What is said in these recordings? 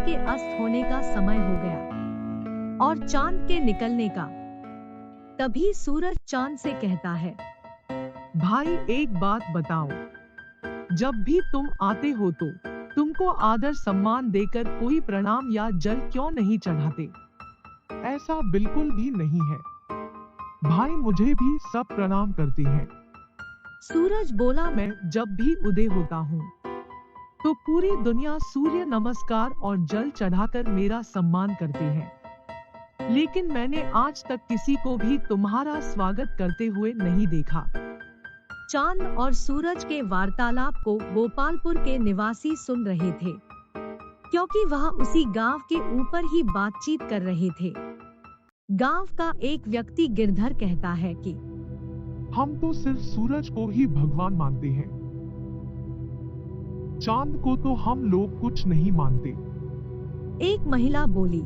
के अस्त होने का समय हो गया और चांद के निकलने का। तभी सूरज चांद से कहता है, भाई एक बात बताओ, जब भी तुम आते हो तो तुमको आदर सम्मान देकर कोई प्रणाम या जल क्यों नहीं चढ़ाते? ऐसा बिल्कुल भी नहीं है। भाई मुझे भी सब प्रणाम करते हैं। सूरज बोला, मैं जब भी उदय होता हूँ तो पूरी दुनिया सूर्य नमस्कार और जल चढ़ाकर मेरा सम्मान करते हैं, लेकिन मैंने आज तक किसी को भी तुम्हारा स्वागत करते हुए नहीं देखा। चांद और सूरज के वार्तालाप को गोपालपुर के निवासी सुन रहे थे, क्योंकि वह उसी गांव के ऊपर ही बातचीत कर रहे थे। गांव का एक व्यक्ति गिरधर कहता है कि हम तो सिर्फ सूरज को ही भगवान मानते हैं, चांद को तो हम लोग कुछ नहीं मानते। एक महिला बोली,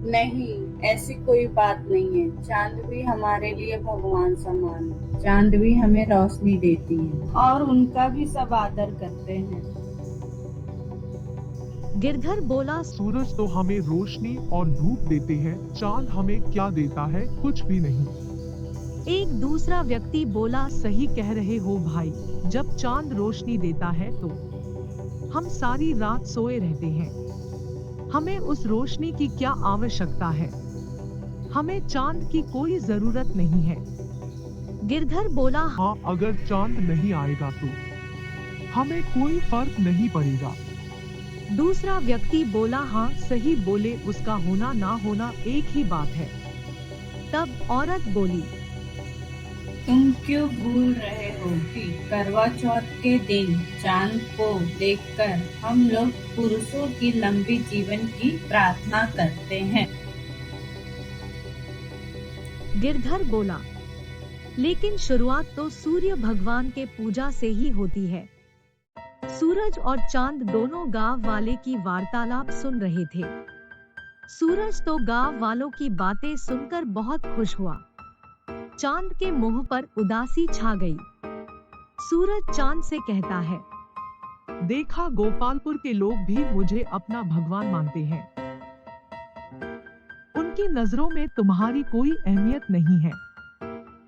नहीं, ऐसी कोई बात नहीं है। चांद भी हमारे लिए भगवान समान है। चांद भी हमें रोशनी देती है और उनका भी सब आदर करते हैं। गिरधर बोला, सूरज तो हमें रोशनी और धूप देते हैं, चांद हमें क्या देता है? कुछ भी नहीं। एक दूसरा व्यक्ति बोला, सही कह रहे हो भाई, जब चांद रोशनी देता है तो हम सारी रात सोए रहते हैं। हमें उस रोशनी की क्या आवश्यकता है? हमें चांद की कोई जरूरत नहीं है। गिरधर बोला, हाँ, अगर चांद नहीं आएगा तो हमें कोई फर्क नहीं पड़ेगा। दूसरा व्यक्ति बोला, हाँ सही बोले, उसका होना ना होना एक ही बात है। तब औरत बोली, तुम क्यों भूल रहे हो कि करवा चौथ के दिन चांद को देखकर हम लोग पुरुषों की लंबी जीवन की प्रार्थना करते हैं। गिरधर बोला, लेकिन शुरुआत तो सूर्य भगवान के पूजा से ही होती है। सूरज और चांद दोनों गांव वाले की वार्तालाप सुन रहे थे। सूरज तो गांव वालों की बातें सुनकर बहुत खुश हुआ। चांद के मुंह पर उदासी छा गई। सूरज चांद से कहता है, देखा, गोपालपुर के लोग भी मुझे अपना भगवान मानते हैं। उनकी नजरों में तुम्हारी कोई अहमियत नहीं है।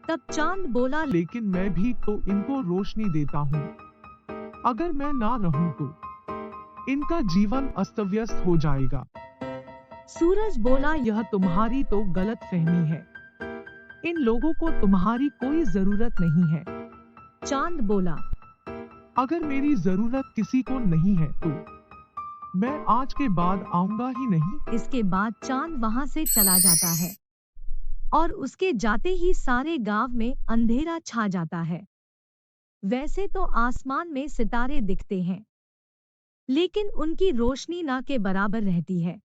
तब चांद बोला, लेकिन मैं भी तो इनको रोशनी देता हूँ। अगर मैं ना रहूं तो इनका जीवन अस्त व्यस्त हो जाएगा। सूरज बोला, यह तुम्हारी तो गलत फहमी है। इन लोगों को तुम्हारी कोई जरूरत नहीं है। चांद बोला, अगर मेरी जरूरत किसी को नहीं है तो मैं आज के बाद आऊंगा ही नहीं। इसके बाद चांद वहां से चला जाता है और उसके जाते ही सारे गांव में अंधेरा छा जाता है। वैसे तो आसमान में सितारे दिखते हैं, लेकिन उनकी रोशनी ना के बराबर रहती है।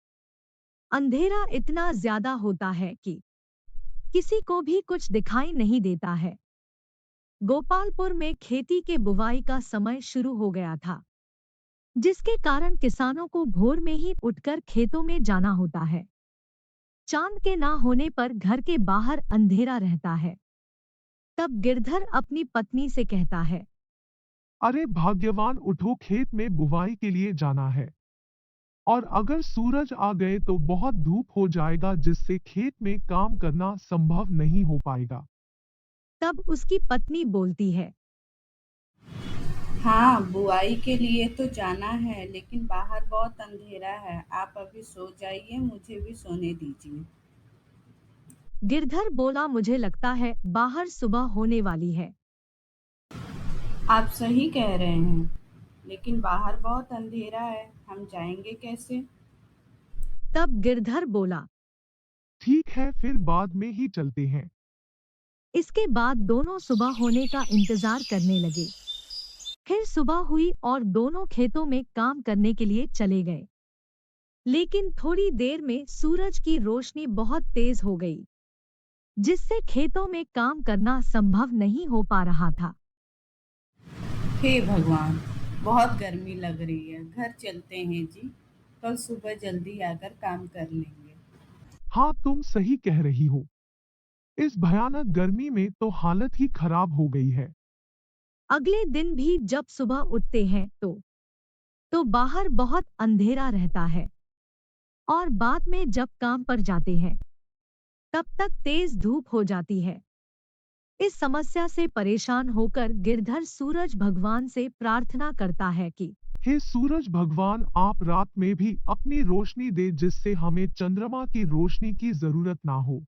अंधेरा इतना ज्यादा होता है कि किसी को भी कुछ दिखाई नहीं देता है। गोपालपुर में खेती के बुवाई का समय शुरू हो गया था, जिसके कारण किसानों को भोर में ही उठकर खेतों में जाना होता है। चांद के ना होने पर घर के बाहर अंधेरा रहता है। तब गिरधर अपनी पत्नी से कहता है, अरे भाग्यवान, उठो, खेत में बुवाई के लिए जाना है। और अगर सूरज आ गए तो बहुत धूप हो जाएगा, जिससे खेत में काम करना संभव नहीं हो पाएगा। तब उसकी पत्नी बोलती है, हाँ, बुआई के लिए तो जाना है, लेकिन बाहर बहुत अंधेरा है। आप अभी सो जाइए, मुझे भी सोने दीजिए। गिरधर बोला, मुझे लगता है बाहर सुबह होने वाली है। आप सही कह रहे हैं, लेकिन बाहर बहुत अंधेरा है, हम जाएंगे कैसे? तब गिरधर बोला, ठीक है, फिर बाद में ही चलते हैं। इसके बाद दोनों सुबह होने का इंतजार करने लगे। फिर सुबह हुई और दोनों खेतों में काम करने के लिए चले गए। लेकिन थोड़ी देर में सूरज की रोशनी बहुत तेज हो गई, जिससे खेतों में काम करना संभव नहीं हो पा रहा था। हे भगवान, बहुत गर्मी लग रही है, घर चलते हैं जी। कल सुबह जल्दी आकर काम कर लेंगे। हाँ, तुम सही कह रही हो। इस भयानक गर्मी में तो हालत ही खराब हो गई है। अगले दिन भी जब सुबह उठते हैं तो तो बाहर बहुत अंधेरा रहता है और बाद में जब काम पर जाते हैं तब तक तेज धूप हो जाती है। इस समस्या से परेशान होकर गिरधर सूरज भगवान से प्रार्थना करता है कि हे सूरज भगवान, आप रात में भी अपनी रोशनी दे जिससे हमें चंद्रमा की रोशनी की जरूरत ना हो।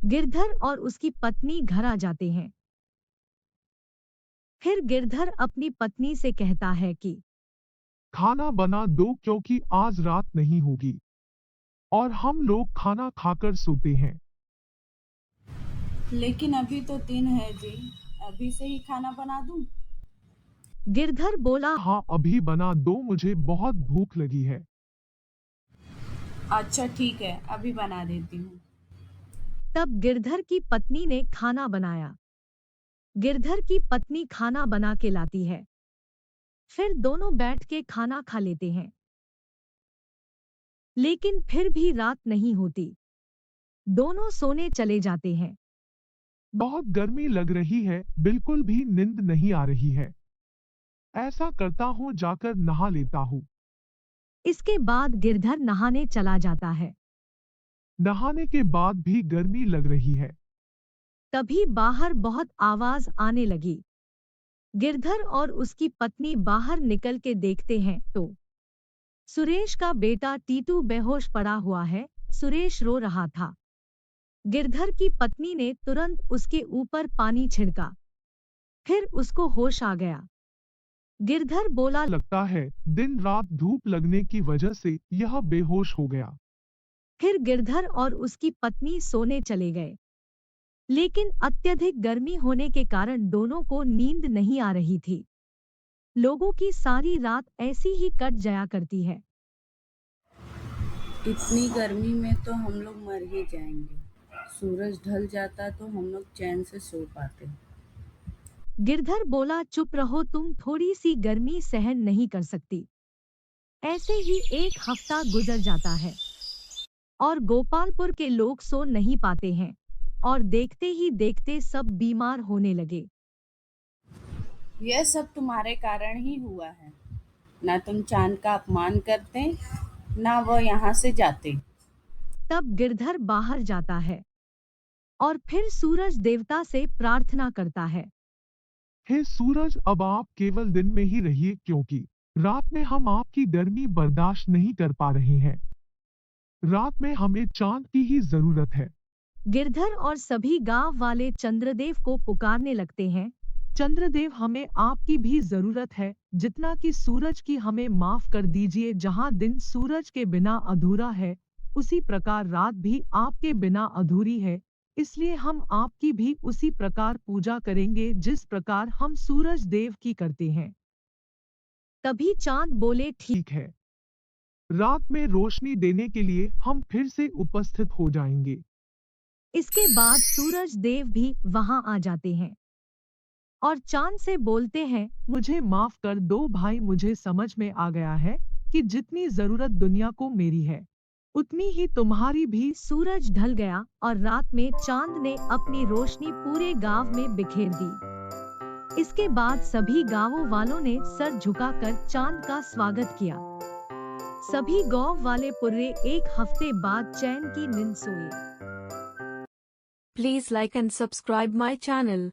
गिरधर और उसकी पत्नी घर आ जाते हैं। फिर गिरधर अपनी पत्नी से कहता है कि खाना बना दो क्योंकि आज रात नहीं होगी और हम लोग खाना खाकर सोते हैं। लेकिन अभी तो 3 है जी, अभी से ही खाना बना दूं? गिरधर बोला, हाँ, अभी बना दो, मुझे बहुत भूख लगी है। अच्छा ठीक है, अभी बना देती हूँ। तब गिरधर की पत्नी ने खाना बनाया। गिरधर की पत्नी खाना बना के लाती है। फिर दोनों बैठ के खाना खा लेते हैं। लेकिन फिर भी रात नहीं होती। दोनों सोने चले जाते हैं। बहुत गर्मी लग रही है, बिल्कुल भी नींद नहीं आ रही है। ऐसा करता हूँ, जाकर नहा लेता हूँ। इसके बाद गिरधर नहाने चला जाता है। नहाने के बाद भी गर्मी लग रही है। तभी बाहर बहुत आवाज आने लगी। गिरधर और उसकी पत्नी बाहर निकल के देखते हैं तो सुरेश का बेटा टीटू बेहोश पड़ा हुआ है। सुरेश रो रहा था। गिरधर की पत्नी ने तुरंत उसके ऊपर पानी छिड़का। फिर उसको होश आ गया। गिरधर बोला, लगता है दिन रात धूप लगने की वजह से यह बेहोश हो गया। फिर गिरधर और उसकी पत्नी सोने चले गए। लेकिन अत्यधिक गर्मी होने के कारण दोनों को नींद नहीं आ रही थी। लोगों की सारी रात ऐसी ही कट जाया करती है। इतनी गर्मी में तो हम लोग मर ही जाएंगे। सूरज ढल जाता तो हम लोग चैन से सो पाते। गिरधर बोला, चुप रहो, तुम थोड़ी सी गर्मी सहन नहीं कर सकती। ऐसे ही एक हफ्ता गुजर जाता है और गोपालपुर के लोग सो नहीं पाते हैं और देखते ही देखते सब बीमार होने लगे। यह सब तुम्हारे कारण ही हुआ है। ना तुम चांद का अपमान करते, ना वह यहाँ से जाते। तब गिरधर बाहर जाता है और फिर सूरज देवता से प्रार्थना करता है। हे सूरज, अब आप केवल दिन में ही रहिए क्योंकि रात में हम आपकी गर्मी बर्दाश्त नहीं कर पा रहे हैं। रात में हमें चांद की ही जरूरत है। गिरधर और सभी गांव वाले चंद्रदेव को पुकारने लगते हैं। चंद्रदेव, हमें आपकी भी जरूरत है। जितना कि सूरज की हमें माफ कर दीजिए। जहां दिन सूरज के बिना अधूरा है, उसी प्रकार रात भी आपके बिना अधूरी है। इसलिए हम आपकी भी उसी प्रकार पूजा करेंगे जिस प्रकार हम सूरज देव की करते हैं। तभी चांद बोले, ठीक है, रात में रोशनी देने के लिए हम फिर से उपस्थित हो जाएंगे। इसके बाद सूरज देव भी वहां आ जाते हैं और चांद से बोलते हैं, मुझे माफ कर दो भाई, मुझे समझ में आ गया है कि जितनी जरूरत दुनिया को मेरी है उतनी ही तुम्हारी भी। सूरज ढल गया और रात में चांद ने अपनी रोशनी पूरे गांव में बिखेर दी। इसके बाद सभी गांवों वालों ने सर झुकाकर चांद का स्वागत किया। सभी गांव वाले पूरे एक हफ्ते बाद चैन की नींद सोए। Please like and subscribe my channel.